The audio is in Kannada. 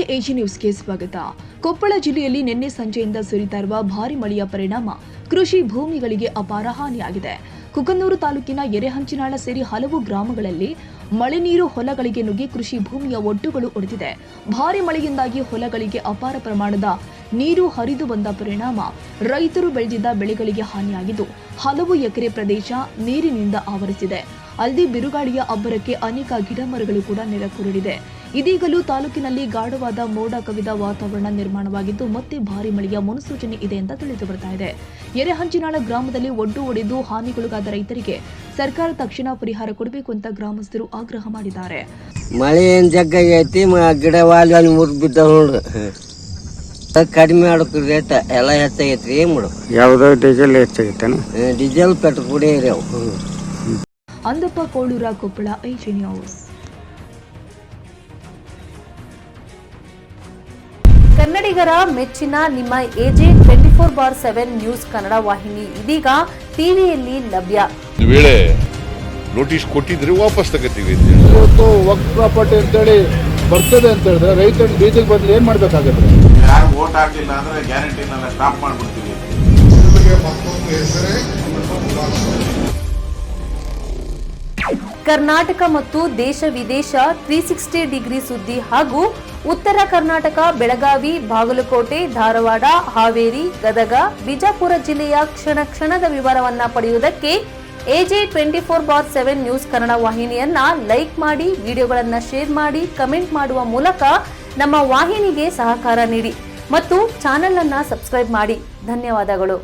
ನಮಸ್ತೆ ಎಜಿ ನ್ಯೂಸ್ಗೆ ಸ್ವಾಗತ. ಕೊಪ್ಪಳ ಜಿಲ್ಲೆಯಲ್ಲಿ ನಿನ್ನೆ ಸಂಜೆಯಿಂದ ಸುರಿತಾ ಇರುವ ಭಾರಿ ಮಳೆಯ ಪರಿಣಾಮ ಕೃಷಿ ಭೂಮಿಗಳಿಗೆ ಅಪಾರ ಹಾನಿಯಾಗಿದೆ. ಕುಕನೂರು ತಾಲೂಕಿನ ಎರೆಹಂಚಿನಾಳ ಸೇರಿ ಹಲವು ಗ್ರಾಮಗಳಲ್ಲಿ ಮಳೆ ನೀರು ಹೊಲಗಳಿಗೆ ನುಗ್ಗಿ ಕೃಷಿ ಭೂಮಿಯ ಒಡ್ಡುಗಳು ಒಡೆದಿದೆ. ಭಾರಿ ಮಳೆಯಿಂದಾಗಿ ಹೊಲಗಳಿಗೆ ಅಪಾರ ಪ್ರಮಾಣದ ನೀರು ಹರಿದು ಬಂದ ಪರಿಣಾಮ ರೈತರು ಬೆಳೆದಿದ್ದ ಬೆಳೆಗಳಿಗೆ ಹಾನಿಯಾಗಿದ್ದು ಹಲವು ಎಕರೆ ಪ್ರದೇಶ ನೀರಿನಿಂದ ಆವರಿಸಿದೆ. ಅಲ್ಲದೆ ಬಿರುಗಾಳಿಯ ಅಬ್ಬರಕ್ಕೆ ಅನೇಕ ಗಿಡಮರಗಳು ಕೂಡ ನೆಲಕ್ಕುರುಳಿದೆ. ಇದೀಗಲೂ ತಾಲೂಕಿನಲ್ಲಿ ಗಾಢವಾದ ಮೋಡ ಕವಿದ ವಾತಾವರಣ ನಿರ್ಮಾಣವಾಗಿದ್ದು ಮತ್ತೆ ಭಾರಿ ಮಳೆಯ ಮುನ್ಸೂಚನೆ ಇದೆ ಅಂತ ತಿಳಿದು ಬರ್ತಾ ಇದೆ. ಎರೆಹಂಚಿನಾಳ ಗ್ರಾಮದಲ್ಲಿ ಒಡ್ಡು ಒಡೆದು ಹಾನಿಗೊಳಗಾದ ರೈತರಿಗೆ ಸರ್ಕಾರ ತಕ್ಷಣ ಪರಿಹಾರ ಕೊಡಬೇಕು ಅಂತ ಗ್ರಾಮಸ್ಥರು ಆಗ್ರಹ ಮಾಡಿದ್ದಾರೆ. ಮಳೆ ಏನ್ ಜಗ್ಗೈತಿ, ಗಿಡ ವಾಲಿ ಮುರಿದು ಬಿದ್ದ ನೋಡ್ರಿ. ಕಡಿಮೆ ಆಡೋಕೆ ರೇಟ್ ಎಲ್ಲ ಹೆಚ್ಚಾಗೈತ್ರಿ. ಏನ್ ಮಾಡು, ಯಾವ್ದೋ ಡೀಸೆಲ್ ಹೆಚ್ಚಾಗೈತೇನು? ಡೀಸೆಲ್ ಪೆಟ್ರೋಲ್ ಕೂಡ ಇರ್ಯಾವ. Andappa Kolur, Koppal, AG news. ಕನ್ನಡಿಗರ ಮೆಚ್ಚಿನ ನಿಮ್ಮ ಎಜೆ 24/7 ನ್ಯೂಸ್ ಕನ್ನಡ ವಾಹಿನಿ ಇದೀಗ ಟಿವಿಯಲ್ಲಿ ಲಭ್ಯ. ವೇಳೆ ನೋಟಿಸ್ ಕೊಟ್ಟಿದ್ರೆ ವಾಪಸ್ ತಗೋತೀವಿ. ಇವತ್ತು ವಕ್ಫ್ ಪ್ರಾಪರ್ಟಿ ಅಂತೇಳಿ ಬರ್ತದೆ ಅಂತ ಹೇಳಿದ್ರೆ ರೈತರ ಬೀಜಕ್ಕೆ ಬದಲು ಏನ್ ಮಾಡ್ಬೇಕಾಗತ್ತೆ? ಯಾರು ವೋಟ್ ಹಾಕಲಿಲ್ಲ ಅಂದ್ರೆ ಗ್ಯಾರಂಟಿನೆಲ್ಲ ಸ್ಟಾಪ್ ಮಾಡ್ಬಿಡ್ತೀವಿ. ಕರ್ನಾಟಕ ಮತ್ತು ದೇಶ ವಿದೇಶ 360 ಡಿಗ್ರಿ ಸುದ್ದಿ ಹಾಗೂ ಉತ್ತರ ಕರ್ನಾಟಕ, ಬೆಳಗಾವಿ, ಬಾಗಲಕೋಟೆ, ಧಾರವಾಡ, ಹಾವೇರಿ, ಗದಗ, ಬಿಜಾಪುರ ಜಿಲ್ಲೆಯ ಕ್ಷಣ ಕ್ಷಣದ ವಿವರವನ್ನ ಪಡೆಯುವುದಕ್ಕೆ ಎಜೆ 24/7 ನ್ಯೂಸ್ ಕನ್ನಡ ವಾಹಿನಿಯನ್ನ ಲೈಕ್ ಮಾಡಿ, ವಿಡಿಯೋಗಳನ್ನ ಶೇರ್ ಮಾಡಿ, ಕಮೆಂಟ್ ಮಾಡುವ ಮೂಲಕ ನಮ್ಮ ವಾಹಿನಿಗೆ ಸಹಕಾರ ನೀಡಿ ಮತ್ತು ಚಾನೆಲ್ ಅನ್ನ ಸಬ್ಸ್ಕ್ರೈಬ್ ಮಾಡಿ. ಧನ್ಯವಾದಗಳು.